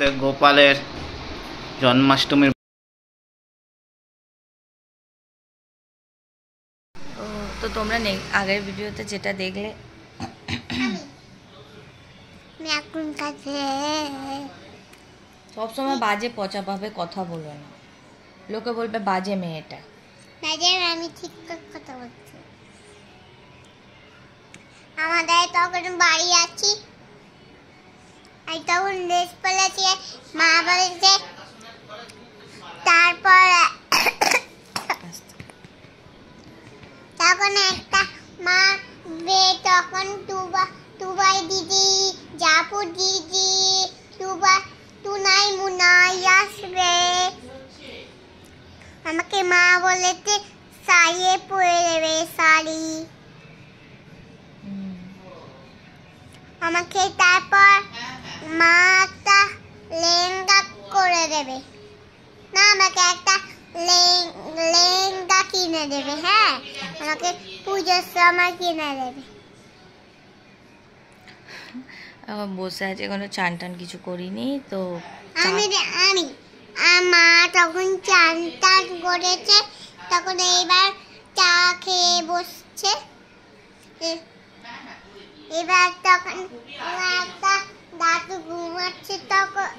আমাদের গোপালের জন্মাষ্টমীর। তো তোমরা আগের ভিডিওতে যেটা দেখলে, সবসময় বাজে পচা ভাবে কথা বলবে না, লোকে বলবে বাজে মেয়েটা। আমি ঠিক কথা বলছি। আমাদের তখন বাড়ি আছি, আর তখন ড্রেস পরেছি, মা বলেছে, তারপর তখন একটা মা তখন তুবাই দিদি, জাপুর দিদি, তুনাই মুনাই আসবে। আমাকে মা বলেছে শাড়ি পরে দেবে, শাড়ি আমাকে, তারপর মা একটা লেহেঙ্গা করে দেবে, না আমাকে একটা লেহেঙ্গা কিনে দেবে। হ্যাঁ, আমাকে পুজোর সময় কিনে দেবে। এখন বসে আছে, কোনো চান টান কিছু করিনি তো। আমি মা তখন চান টান করেছে, তখন এবার চা খেয়ে বসছে। এবার তখন একটা দাদু ঘুমাচ্ছে, তখন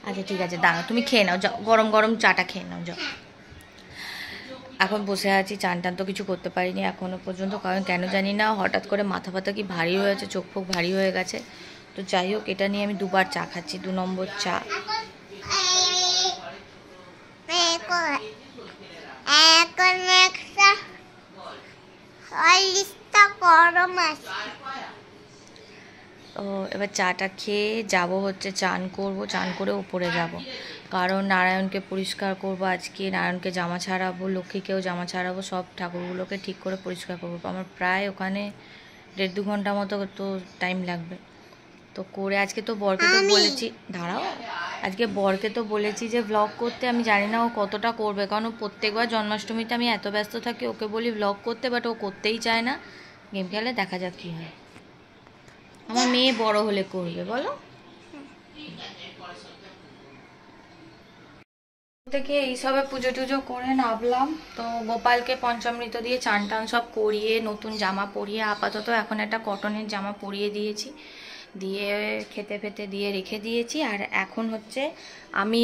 আচ্ছা ঠিক আছে, দাঁড়াও, তুমি খেয়ে নাও, যাও গরম গরম চাটা খেয়ে নাও, যাও। এখন বসে আছি, চান টান তো কিছু করতে পারিনি এখনো পর্যন্ত, কারণ কেন জানি না হঠাৎ করে মাথা ফাতা কি ভারী হয়েছে, চোখ ফোক ভারী হয়ে গেছে। তো যাই হোক, এটা নিয়ে আমি দুবার চা খাচ্ছি, 2 নম্বর চা। তো এবার চাটা খেয়ে যাবো হচ্ছে, চান করব, চান করে উপরে যাব, কারণ নারায়ণকে পরিষ্কার করব আজকে, নারায়ণকে জামা ছাড়াবো, লক্ষ্মীকেও জামা ছাড়াবো, সব ঠাকুরগুলোকে ঠিক করে পরিষ্কার করবো। আমার প্রায় ওখানে 1.5-2 ঘন্টা মতো তো টাইম লাগবে। তো করে আজকে তো বরকে তো বলেছি, দাঁড়াও, আজকে বরকে তো বলেছি যে ভ্লগ করতে। আমি জানি না ও কতটা করবে, কারণ ও প্রত্যেকবার জন্মাষ্টমীতে আমি এত ব্যস্ত থাকি, ওকে বলি ভ্লগ করতে, বাট ও করতেই চায় না। গেম খেলে, দেখা যাক কী হয়। আমার মেয়ে বড় হলে করবে, বলো। থেকে এইসবে পুজো টুজো করে নামলাম, তো গোপালকে পঞ্চামৃত দিয়ে চান টান সব করিয়ে, নতুন জামা পরিয়ে, আপাতত এখন একটা কটনের জামা পরিয়ে দিয়েছি, দিয়ে খেতে ফেতে দিয়ে রেখে দিয়েছি। আর এখন হচ্ছে আমি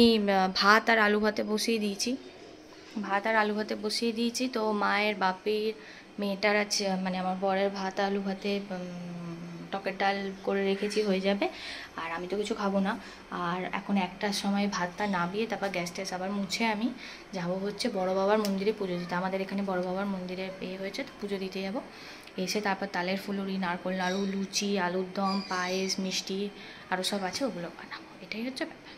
ভাত আর আলু ভাতে বসিয়ে দিয়েছি। তো মায়ের, বাপির, মেয়েটার আছে, মানে আমার বরের ভাত আলু ভাতে টকের ডাল করে রেখেছি, হয়ে যাবে। আর আমি তো কিছু খাবো না। আর এখন 1টার সময় ভাতটা নামিয়ে তারপর গ্যাস ট্যাস আবার মুছে আমি যাব হচ্ছে বড় বাবার মন্দিরে পুজো দিতে। আমাদের এখানে বড় বাবার মন্দিরে হয়েছে, তো পুজো দিতে যাব। এসে তারপর তালের ফুলুরি, নারকোল নাড়ু, লুচি, আলুর দম, পায়েস, মিষ্টি আরও সব আছে, ওগুলো বানাবো। এটাই হচ্ছে ব্যাপার।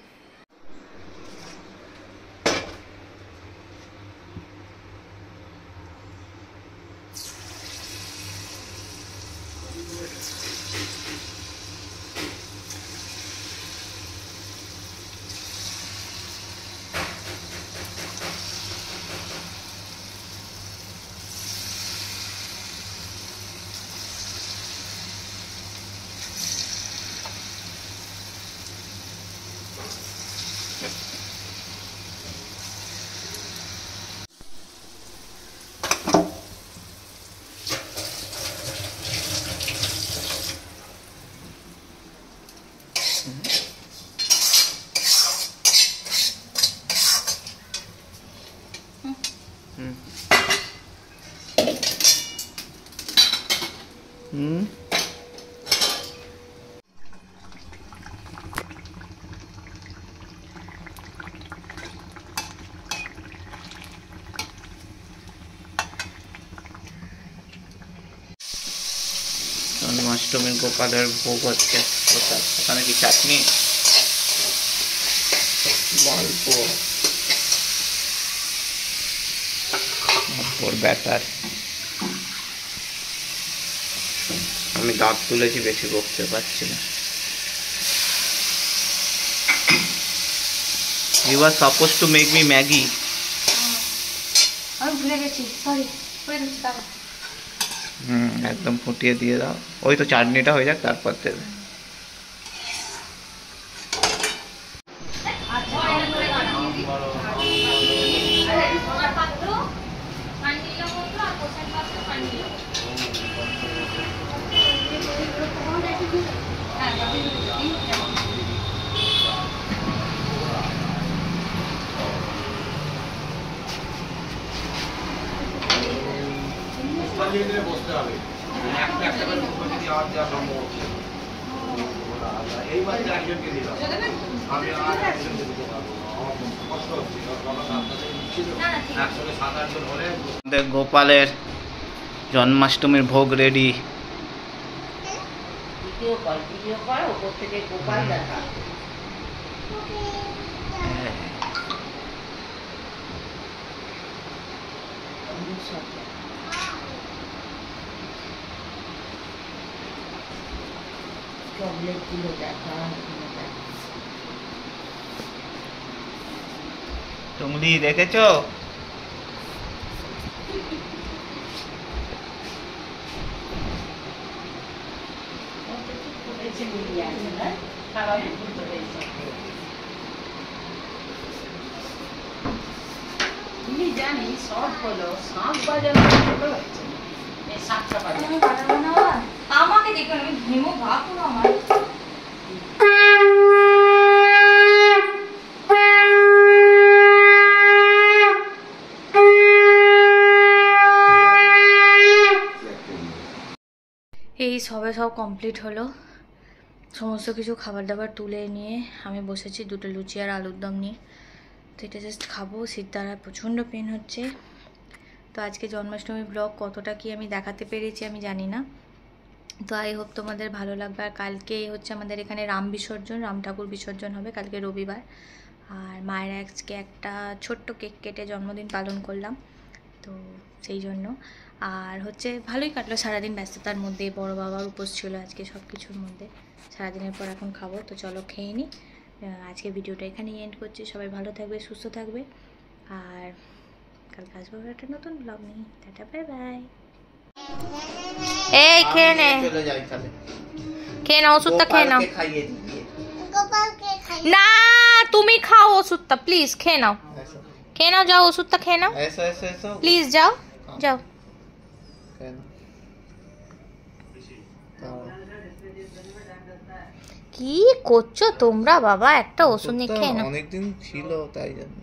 জন্মাষ্টমীর গোপালের ভোগ হচ্ছে প্রসাদ। ওখানে কি চাটনি, গল্প, ব্যাটার। আমি দাঁত তুলেছি, বেশি বকতে পারছি না। You were supposed to make me Maggie. আমি ভুলে গেছি, সরি, করে দিচ্ছি। একদম ফুটিয়ে দিয়ে দাও, ওই তো চাটনিটা হয়ে যাক তারপর দেবে। বসতে হবে একটা একটা করে মুখে দিয়ে আওয়াজ দেওয়া সম্ভব হচ্ছে এই মাত্র একজনকে দিলাম আমি আর একজনকে দিতে পারবো আমার কষ্ট হচ্ছে একসঙ্গে 7-8 জন হলে। আমাদের গোপালের জন্মাষ্টমীর ভোগ রেডি। ভিডিও কর ওপর থেকে গোপাল দেখা। চকলেটগুলো দেখা। টুংলি দেখেছো? তুমি জানি সব হলো শাঁখ বাজানো ছোট হচ্ছে এই শাঁখটা বাজানো আমাকে দেখো আমি ঘেমো গা পুরো আমার। এই সবে সব কমপ্লিট হলো, সমস্ত কিছু খাবার দাবার তুলে নিয়ে আমি বসেছি দুটো লুচি আর আলুর দম নিয়ে। তো এটা জাস্ট খাবো, শীত দ্বারা প্রচণ্ড পেন হচ্ছে। তো আজকে জন্মাষ্টমী ব্লগ কতটা কি আমি দেখাতে পেরেছি আমি জানি না, তো আই হোপ তোমাদের ভালো লাগবে। আর কালকে হচ্ছে আমাদের এখানে রাম বিসর্জন, রাম ঠাকুর বিসর্জন হবে কালকে রবিবার। আর মায়ের আজকে একটা ছোট্ট কেক কেটে জন্মদিন পালন করলাম, তো সেই জন্য। আর হচ্ছে ভালোই কাটলো সারাদিন ব্যস্ততার মধ্যে, বড় বাবার উপোস ছিল আজকে, সব কিছুর মধ্যে সারাদিনের পর এখন খাবো। তো চলো খেয়ে নিই। আজকে ভিডিওটা এখানেই এন্ড করছি। সবাই ভালো থাকবে, সুস্থ থাকবে, আর কালকে আসবো একটা নতুন ব্লগ নিয়ে। Tata, bye bye. এই খেয়ে নে, চলে যাই তাহলে, খেয়ে নাও ওষুধটা, খেয়ে নাও। গোপালকে খাইয়ে দিই। গোপালকে খাই না তুমি খাও ওষুধটা, প্লিজ খেয়ে নাও, এসো খেয়ে নাও, যাও ওষুধটা খেয়ে নাও, এসো এসো এসো, প্লিজ যাও যাও। কেন? কি করছো তোমরা বাবা, একটা ওষুধ নিয়ে খেয়ে নাও। অনেকদিন ছিল তাই জন্য।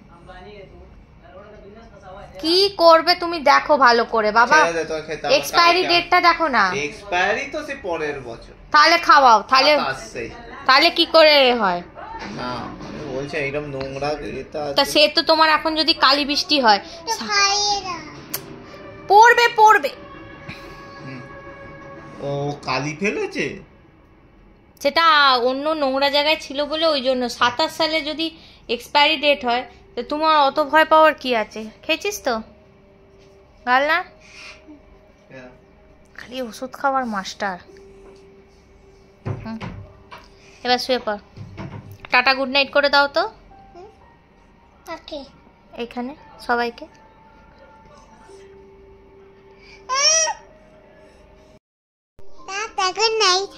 কি করবে তুমি দেখো ভালো করে বাবা, ছেড়ে দে, তোর খেতে হবে। এক্সপায়ারি ডেটটা দেখো না। এক্সপায়ারি তো সে পরের বছর, তাহলে খাওয়াও, তাহলে আসছেই তাহলে কি করে হয়? না আমি বলছি এইরকম নোংরা এটা তা সে তো তোমার এখন যদি কালি বৃষ্টি হয় তো খাইয়ে দাও পড়বে পড়বে, ও কালি ফেলেছে। সেটা অন্য নোংরা জায়গায় ছিল বলে ওই জন্য। 27 সালে যদি এক্সপায়ারি ডেট হয় তো তোমার অত ভয় পাওয়ার কি আছে? খেয়েছিস তো গাল না, খালি ওষুধ খাওয়ার মাস্টার। এবার শুয়ে পড়, টাটা গুড নাইট করে দাও তো ওকে এইখানে সবাইকে। Tata good night.